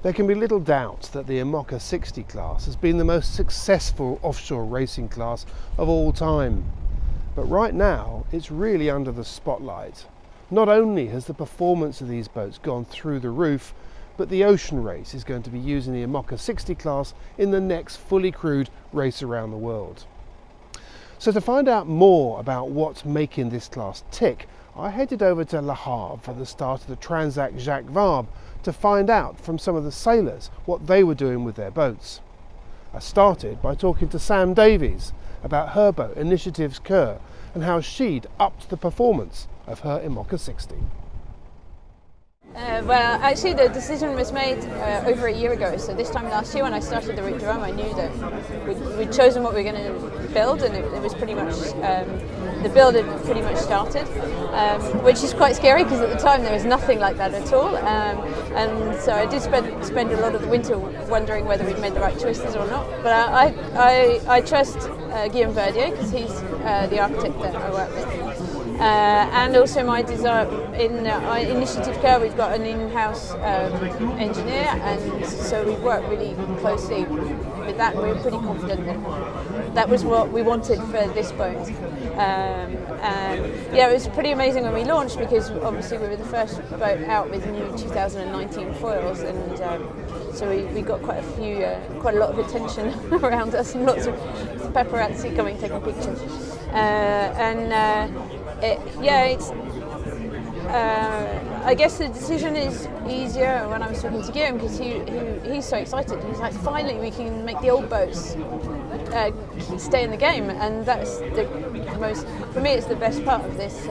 There can be little doubt that the IMOCA60 class has been the most successful offshore racing class of all time. But right now, it's really under the spotlight. Not only has the performance of these boats gone through the roof, but the ocean race is going to be using the IMOCA60 class in the next fully crewed race around the world. So to find out more about what's making this class tick, I headed over to Le Havre for the start of the Transat Jacques Vabre to find out from some of the sailors what they were doing with their boats. I started by talking to Sam Davies about her boat, Initiative's Cœur, and how she'd upped the performance of her IMOCA60. Well, actually the decision was made over a year ago, so this time last year when I started the route to Rome I knew that we'd chosen what we were going to build, and it was pretty much, the build had pretty much started, which is quite scary because at the time there was nothing like that at all, and so I did spend a lot of the winter wondering whether we'd made the right choices or not, but I trust Guillaume Verdier because he's the architect that I work with. And also my desire in Initiative Cœur, we've got an in-house engineer, and so we've worked really closely with that, and we were pretty confident that that was what we wanted for this boat. Yeah, it was pretty amazing when we launched because obviously we were the first boat out with new 2019 foils, and so we got quite a lot of attention around us, and lots of paparazzi coming taking pictures. I guess the decision is easier when I was talking to Guillaume because he's so excited. He's like, finally we can make the old boats stay in the game, and that's the most, for me it's the best part of this,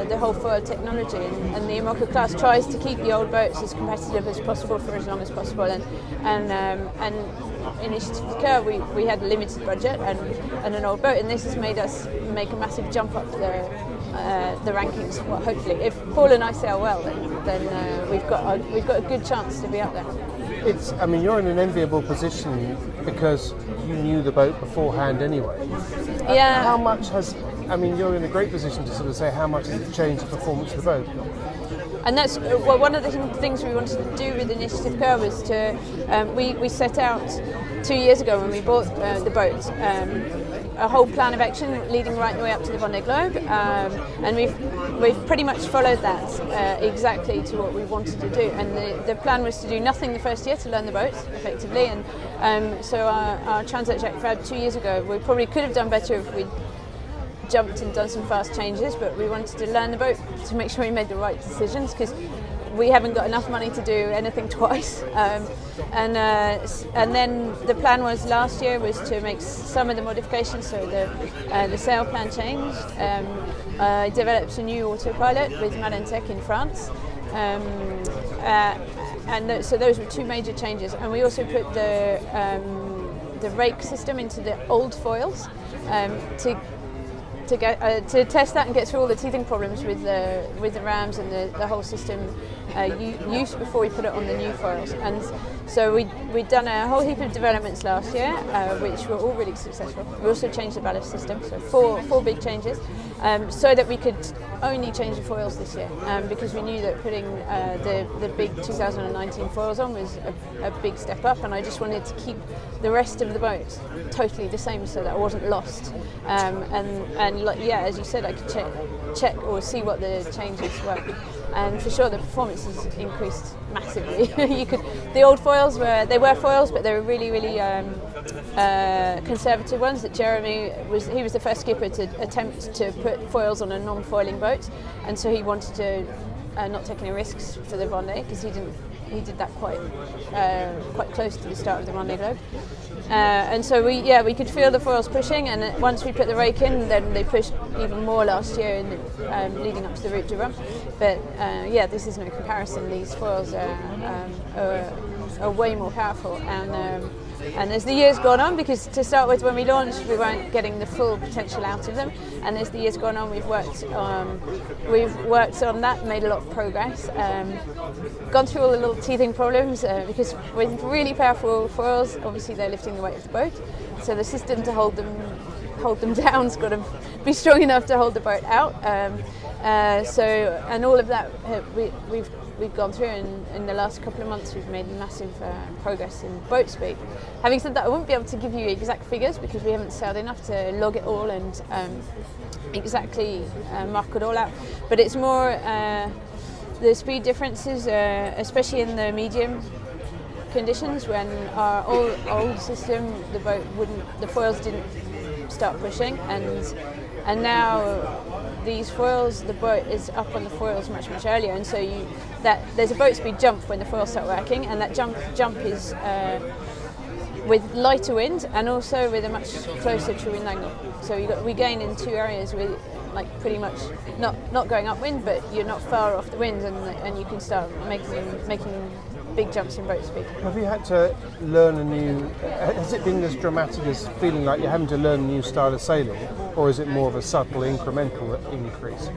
the whole foil technology, and the IMOCA class tries to keep the old boats as competitive as possible for as long as possible, and Initiative Cœur we had a limited budget and an old boat, and this has made us make a massive jump up the rankings. Well, hopefully, if Paul and I sail well, then we've got a good chance to be up there. I mean, you're in an enviable position because you knew the boat beforehand anyway. Yeah. How much you're in a great position to sort of say how much has it changed the performance of the boat? And that's one of the things we wanted to do with Initiative Cœur was to, we set out 2 years ago when we bought the boat, a whole plan of action leading right the way up to the Vendée Globe, and we've pretty much followed that exactly to what we wanted to do. And the plan was to do nothing the first year to learn the boat effectively, and so our Transat Jacques Vabre 2 years ago, we probably could have done better if we'd jumped and done some fast changes, but we wanted to learn the boat to make sure we made the right decisions because we haven't got enough money to do anything twice. And then the plan was last year was to make some of the modifications, so the sail plan changed. I developed a new autopilot with Malentech in France. So those were two major changes, and we also put the rake system into the old foils to test that and get through all the teething problems with the rams and the whole system use before we put it on the new foils. And so we'd done a whole heap of developments last year, which were all really successful. We also changed the ballast system, so four big changes, so that we could only change the foils this year, because we knew that putting the big 2019 foils on was a big step up, and I just wanted to keep the rest of the boat totally the same so that I wasn't lost. And as you said, I could check or see what the changes were, and for sure the performance has increased massively. The old foils were foils, but they were really conservative ones. That Jeremy was the first skipper to attempt to put foils on a non-foiling boat, and so he wanted to not take any risks for the Vendée because he did that quite close to the start of the Vendée Globe. And so we could feel the foils pushing, and once we put the rake in, then they pushed even more last year leading up to the route to Rome. But this is no comparison. These foils are way more powerful, and as the years gone on, because to start with when we launched we weren't getting the full potential out of them, and as the years gone on we've worked on that, made a lot of progress, gone through all the little teething problems, because with really powerful foils obviously they're lifting the weight of the boat, so the system to hold them down's got to be strong enough to hold the boat out. And all of that we've gone through, and in the last couple of months we've made massive progress in boat speed. Having said that, I won't be able to give you exact figures because we haven't sailed enough to log it all and exactly mark it all out. But it's more the speed differences, especially in the medium conditions when our old system, the foils didn't start pushing, and now these foils, the boat is up on the foils much earlier, and so there's a boat speed jump when the foils start working, and that jump is with lighter wind and also with a much closer true wind angle. So we gain in two areas with like pretty much not going upwind, but you're not far off the wind, and you can start making big jumps in boat speed. Have you had to learn has it been as dramatic as feeling like you're having to learn a new style of sailing, or is it more of a subtle incremental increase?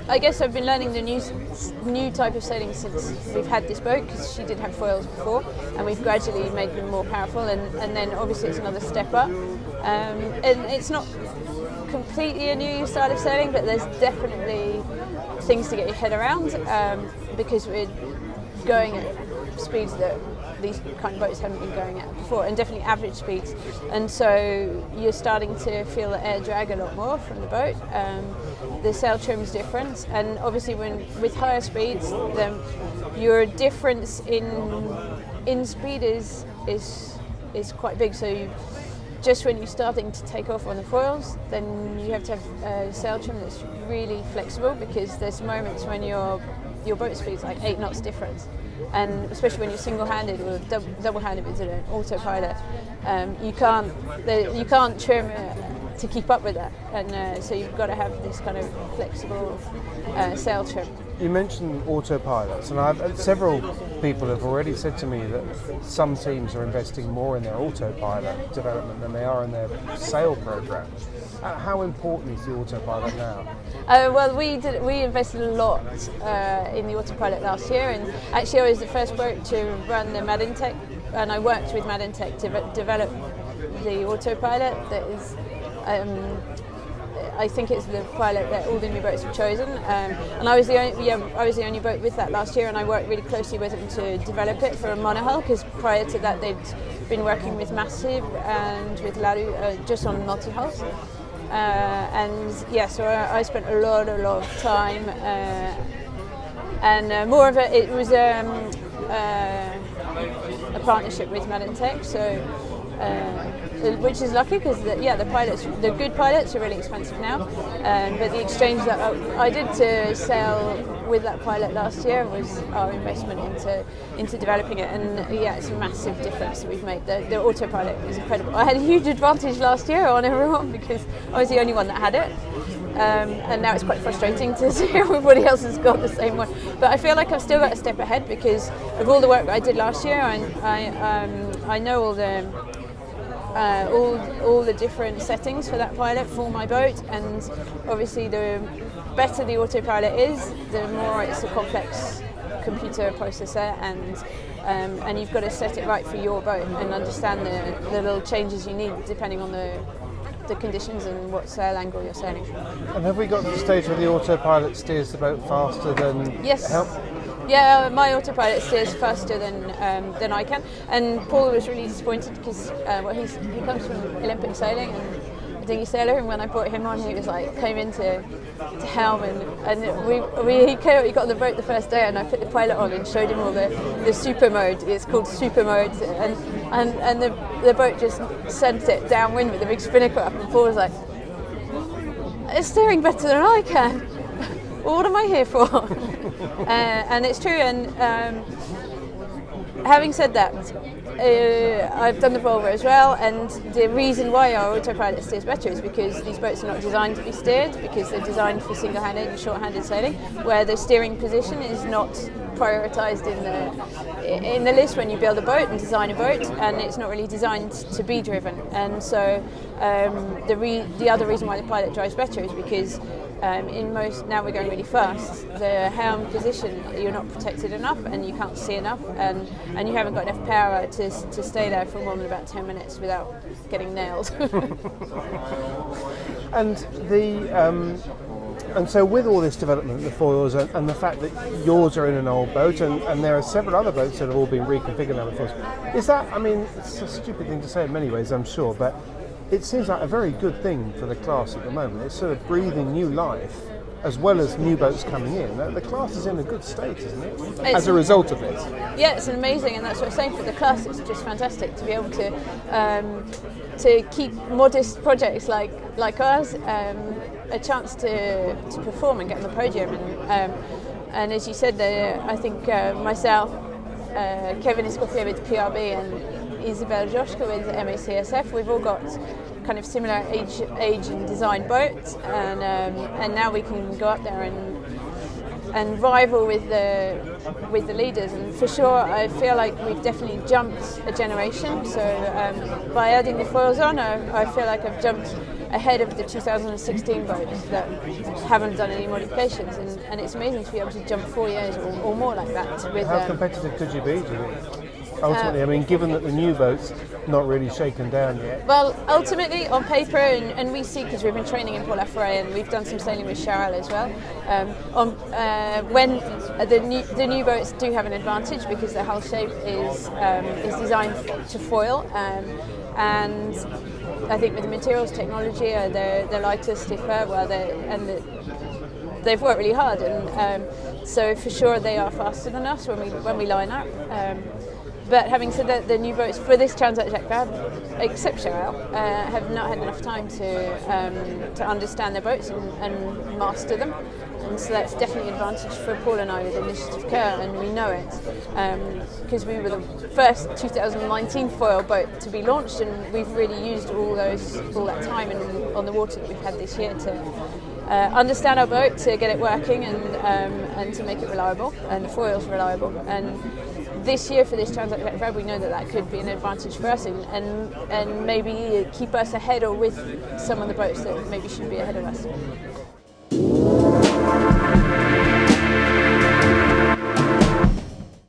I guess I've been learning the new type of sailing since we've had this boat, because she did have foils before, and we've gradually made them more powerful, and then obviously it's another step up. And it's not completely a new style of sailing, but there's definitely things to get your head around, because we're going at speeds that these kind of boats haven't been going at before, and definitely average speeds, and so you're starting to feel the air drag a lot more from the boat. The sail trim's different, and obviously with higher speeds, then your difference in speed is quite big. So just when you're starting to take off on the foils, then you have to have a sail trim that's really flexible, because there's moments when your boat speed's like 8 knots difference, and especially when you're single-handed or double-handed with an autopilot, you can't trim to keep up with that, and so you've got to have this kind of flexible sail trim. You mentioned autopilots, and several people have already said to me that some teams are investing more in their autopilot development than they are in their sail program. How important is the autopilot now? Well, we invested a lot in the autopilot last year, and actually I was the first boat to run the Madintech, and I worked with Madintech to develop the autopilot that is. I think it's the pilot that all the new boats have chosen, and I was the only boat with that last year, and I worked really closely with them to develop it for a monohull, because prior to that they'd been working with Massive and with Laru just on multi-hulls, and yeah, so I spent a lot of time, and more of it was a partnership with Madintech, so. Which is lucky, because the good pilots are really expensive now, but the exchange that I did to sail with that pilot last year was our investment into developing it, and yeah, it's a massive difference that we've made. The autopilot is incredible. I had a huge advantage last year on everyone because I was the only one that had it, and now it's quite frustrating to see everybody else has got the same one. But I feel like I've still got a step ahead because of all the work I did last year. I know all the different settings for that pilot for my boat, and obviously the better the autopilot is, the more it's a complex computer processor, and you've got to set it right for your boat and understand the little changes you need depending on the conditions and what sail angle you're sailing. And have we got to the stage where the autopilot steers the boat faster than help? Yeah, my autopilot steers faster than I can, and Paul was really disappointed because he comes from Olympic sailing and a dinghy sailor, and when I brought him on, he was like came into helm, and he got on the boat the first day, and I put the pilot on and showed him all the Supermode. It's called Supermode, and the boat just sent it downwind with a big spinnaker up, and Paul was like, "It's steering better than I can." Well, what am I here for? And it's true, and having said that, I've done the Volvo as well, and the reason why our autopilot steers better is because these boats are not designed to be steered, because they're designed for single-handed and short-handed sailing, where the steering position is not prioritised in the list when you build a boat and design a boat, and it's not really designed to be driven. And so the other reason why the Pilot drives better is because now we're going really fast. The helm position, you're not protected enough, and you can't see enough, and you haven't got enough power to stay there for more than about 10 minutes without getting nailed. And so with all this development, the foils, and the fact that yours are in an old boat, and there are several other boats that have all been reconfigured now with foils, is that, I mean, it's a stupid thing to say in many ways, I'm sure, but it seems like a very good thing for the class at the moment. It's sort of breathing new life, as well as new boats coming in. The class is in a good state, isn't it? As a result of it. Yeah, it's amazing, and that's what I'm saying. For the class, it's just fantastic to be able to keep modest projects like ours a chance to perform and get on the podium. And as you said, I think myself, Kevin Escoffier with PRB, and Isabelle Joschka with MACSF, we've all got kind of similar age and design boats, and now we can go up there and rival with the leaders. And for sure, I feel like we've definitely jumped a generation. So by adding the foils on, I feel like I've jumped ahead of the 2016 boats that haven't done any modifications, and it's amazing to be able to jump 4 years or more like that. How competitive could you be, do you think? Ultimately, I mean, given that the new boat's not really shaken down yet. Well, ultimately, on paper, and we see, because we've been training in Port La Forêt, and we've done some sailing with Sheahan as well. When the new boats do have an advantage because their hull shape is designed to foil, and I think with the materials technology, they're lighter, stiffer. They've worked really hard, and so for sure they are faster than us when we line up. But having said that, the new boats for this Transat Jacques Vabre, except Sheahan, have not had enough time to understand their boats and master them. And so that's definitely an advantage for Paul and I with Initiative Kerr, and we know it because we were the first 2019 foil boat to be launched, and we've really used all that time on the water that we've had this year to understand our boat, to get it working, and to make it reliable, and the foils reliable. And this year for this Transat Jacques Vabre, we know that could be an advantage for us, and maybe keep us ahead or with some of the boats that maybe should be ahead of us.